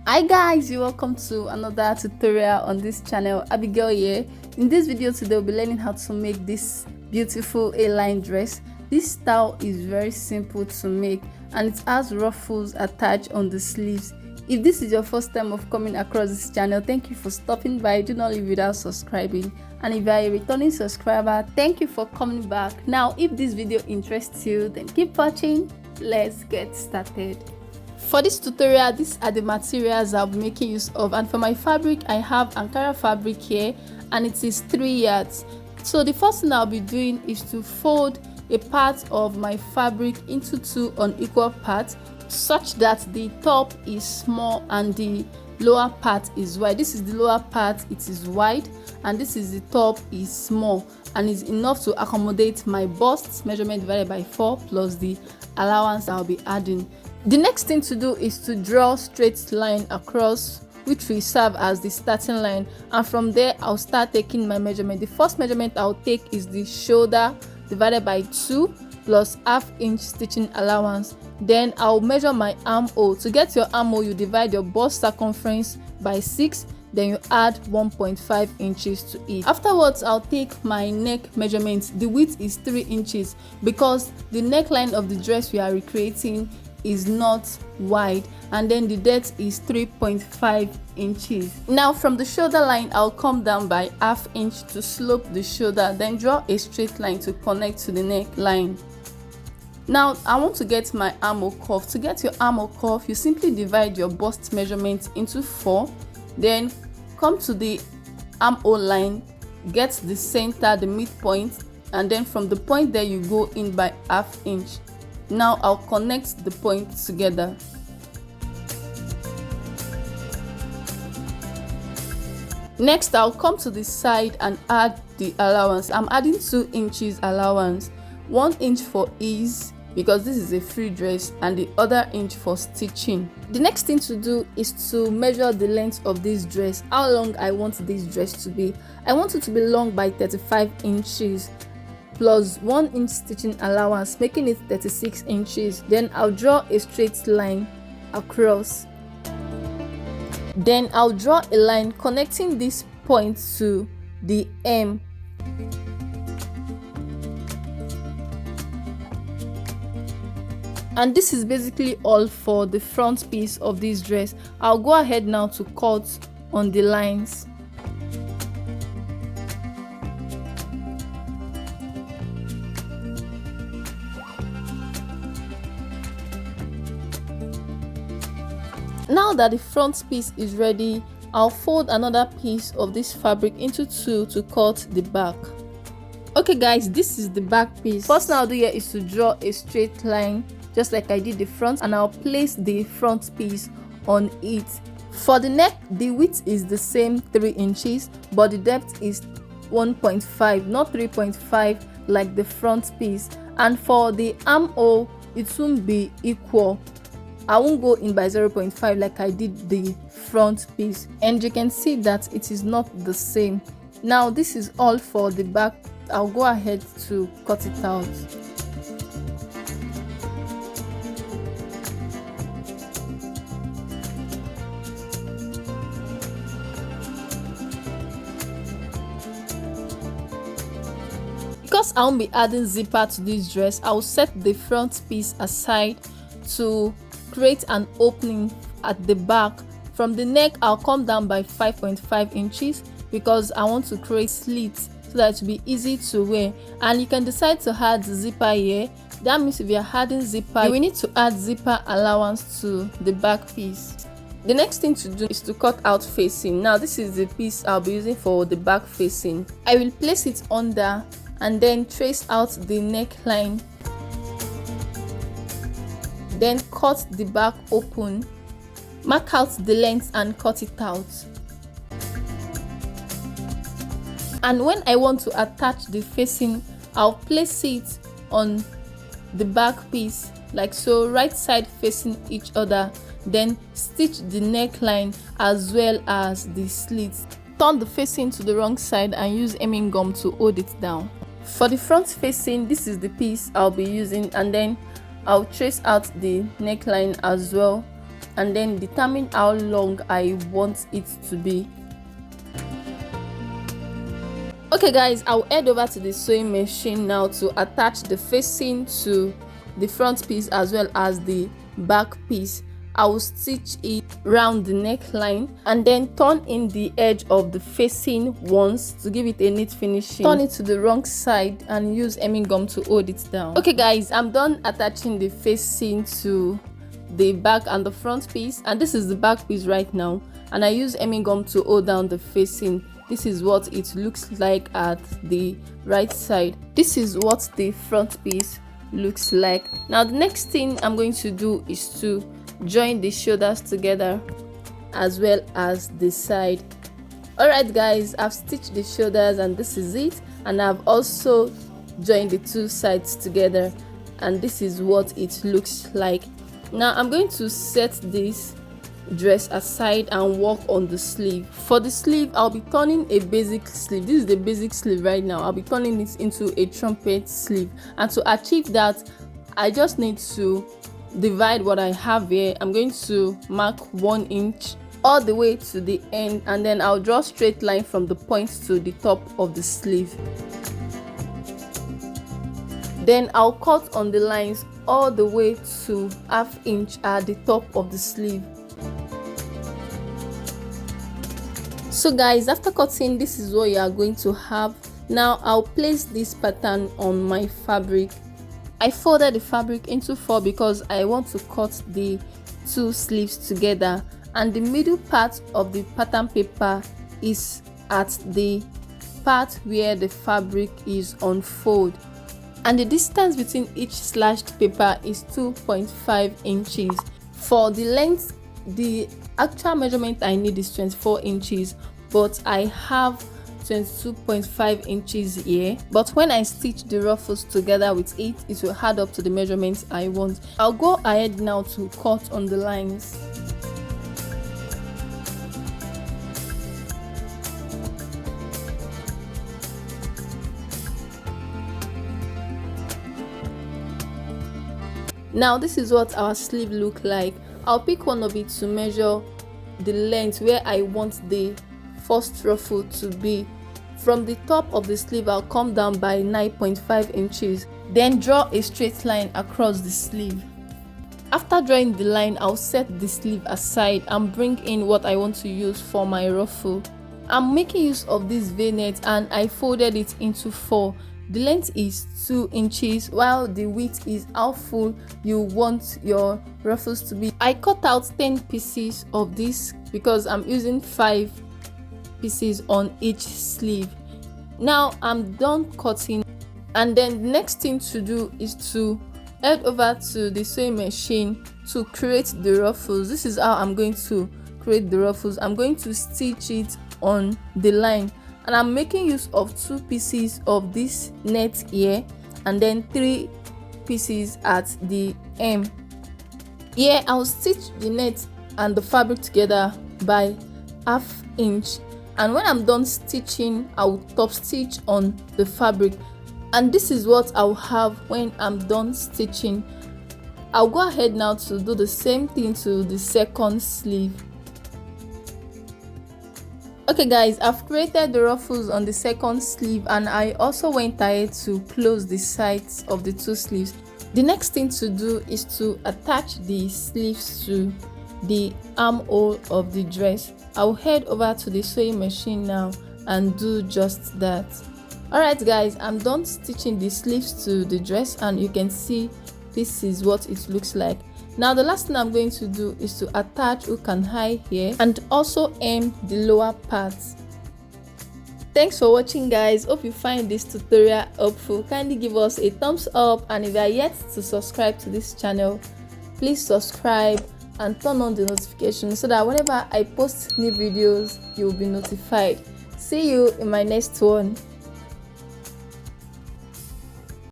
Hi guys, you're welcome to another tutorial on this channel. Abigail here. In this video today we'll be learning how to make this beautiful A-line dress. This style is very simple to make and it has ruffles attached on the sleeves. If this is your first time of coming across this channel, thank you for stopping by. Do not leave without subscribing, and if you are a returning subscriber, thank you for coming back. Now if this video interests you, then keep watching. Let's get started. For this tutorial, these are the materials I'll be making use of, and for my fabric I have Ankara fabric here and it is 3 yards. So the first thing I'll be doing is to fold a part of my fabric into 2 unequal parts such that the top is small and the lower part is wide. This is the lower part, it is wide, and this is the top is small and is enough to accommodate my bust measurement divided by 4 plus the allowance I'll be adding. The next thing to do is to draw straight line across, which will serve as the starting line, and from there I'll start taking my measurement. The first measurement I'll take is the shoulder divided by 2 plus ½ inch stitching allowance. Then I'll measure my armhole. To get your armhole, you divide your bust circumference by 6, then you add 1.5 inches to it. Afterwards, I'll take my neck measurement. The width is 3 inches because the neckline of the dress we are recreating is not wide, and then the depth is 3.5 inches. Now from the shoulder line, I'll come down by ½ inch to slope the shoulder, then draw a straight line to connect to the neckline. Now I want to get my armhole curve. To get your armhole curve, you simply divide your bust measurement into 4, then come to the armhole line, get the center, the midpoint, and then from the point there you go in by ½ inch. Now I'll connect the points together. Next, I'll come to the side and add the allowance. I'm adding 2 inches allowance, 1 inch for ease because this is a free dress, and the other inch for stitching. The next thing to do is to measure the length of this dress, how long I want this dress to be. I want it to be long by 35 inches plus 1 inch stitching allowance, making it 36 inches. Then I'll draw a straight line across. Then I'll draw a line connecting this point to the hem. And this is basically all for the front piece of this dress. I'll go ahead now to cut on the lines. Now that the front piece is ready, I'll fold another piece of this fabric into 2 to cut the back. Okay guys, this is the back piece. First thing I'll do here is to draw a straight line just like I did the front, and I'll place the front piece on it. For the neck, the width is the same, 3 inches, but the depth is 1.5, not 3.5 like the front piece. And for the armhole, it won't be equal. I won't go in by 0.5 like I did the front piece, and you can see that it is not the same. Now this is all for the back. I'll go ahead to cut it out. Because I won't be adding zipper to this dress, I'll set the front piece aside to create an opening at the back. From the neck, I'll come down by 5.5 inches because I want to create slits so that it will be easy to wear. And you can decide to add zipper here. That means if you're adding zipper, you will need to add zipper allowance to the back piece. The next thing to do is to cut out facing. Now this is the piece I'll be using for the back facing. I will place it under and then trace out the neckline. Then cut the back open, mark out the length and cut it out. And when I want to attach the facing, I'll place it on the back piece like so, right side facing each other, then stitch the neckline as well as the slits. Turn the facing to the wrong side and use hemming gum to hold it down. For the front facing, this is the piece I'll be using, and then I'll trace out the neckline as well and then determine how long I want it to be. Okay guys, I'll head over to the sewing machine now to attach the facing to the front piece as well as the back piece. I will stitch it round the neckline and then turn in the edge of the facing once to give it a neat finishing. Turn it to the wrong side and use hemming gum to hold it down. Okay guys, I'm done attaching the facing to the back and the front piece, and this is the back piece right now, and I use hemming gum to hold down the facing. This is what it looks like at the right side. This is what the front piece looks like. Now the next thing I'm going to do is to join the shoulders together as well as the side. Alright guys, I've stitched the shoulders and this is it, and I've also joined the two sides together, and this is what it looks like. Now I'm going to set this dress aside and work on the sleeve. For the sleeve, I'll be turning a basic sleeve. This is the basic sleeve right now. I'll be turning it into a trumpet sleeve, and to achieve that I just need to divide what I have here. I'm going to mark 1 inch all the way to the end, and then I'll draw straight line from the point to the top of the sleeve. Then I'll cut on the lines all the way to 1/2 inch at the top of the sleeve. So guys, after cutting, this is what you are going to have. Now I'll place this pattern on my fabric. I folded the fabric into 4 because I want to cut the 2 sleeves together, and the middle part of the pattern paper is at the part where the fabric is unfold, and the distance between each slashed paper is 2.5 inches. For the length, the actual measurement I need is 24 inches, but I have 22.5 inches here. But when I stitch the ruffles together with it will add up to the measurements I want. I'll go ahead now to cut on the lines. Now this is what our sleeve look like. I'll pick one of it to measure the length where I want the first ruffle to be. From the top of the sleeve, I'll come down by 9.5 inches, then draw a straight line across the sleeve. After drawing the line, I'll set the sleeve aside and bring in what I want to use for my ruffle. I'm making use of this V-net and I folded it into 4. The length is 2 inches while the width is how full you want your ruffles to be. I cut out 10 pieces of this because I'm using 5 pieces on each sleeve. Now I'm done cutting, and then the next thing to do is to head over to the sewing machine to create the ruffles. This is how I'm going to create the ruffles. I'm going to stitch it on the line, and I'm making use of 2 pieces of this net here and then 3 pieces at the hem. Here I'll stitch the net and the fabric together by 1/2 inch, and when I'm done stitching, I'll top stitch on the fabric, and this is what I'll have when I'm done stitching. I'll go ahead now to do the same thing to the second sleeve. Okay guys, I've created the ruffles on the second sleeve, and I also went ahead to close the sides of the 2 sleeves. The next thing to do is to attach the sleeves to the armhole of the dress. I'll head over to the sewing machine now and do just that. Alright guys, I'm done stitching the sleeves to the dress, and you can see this is what it looks like. Now the last thing I'm going to do is to attach hook and eye here and also hem the lower parts. Thanks for watching guys. Hope you find this tutorial helpful. Kindly give us a thumbs up, and if you are yet to subscribe to this channel, please subscribe and turn on the notification so that whenever I post new videos, you will be notified. See you in my next one.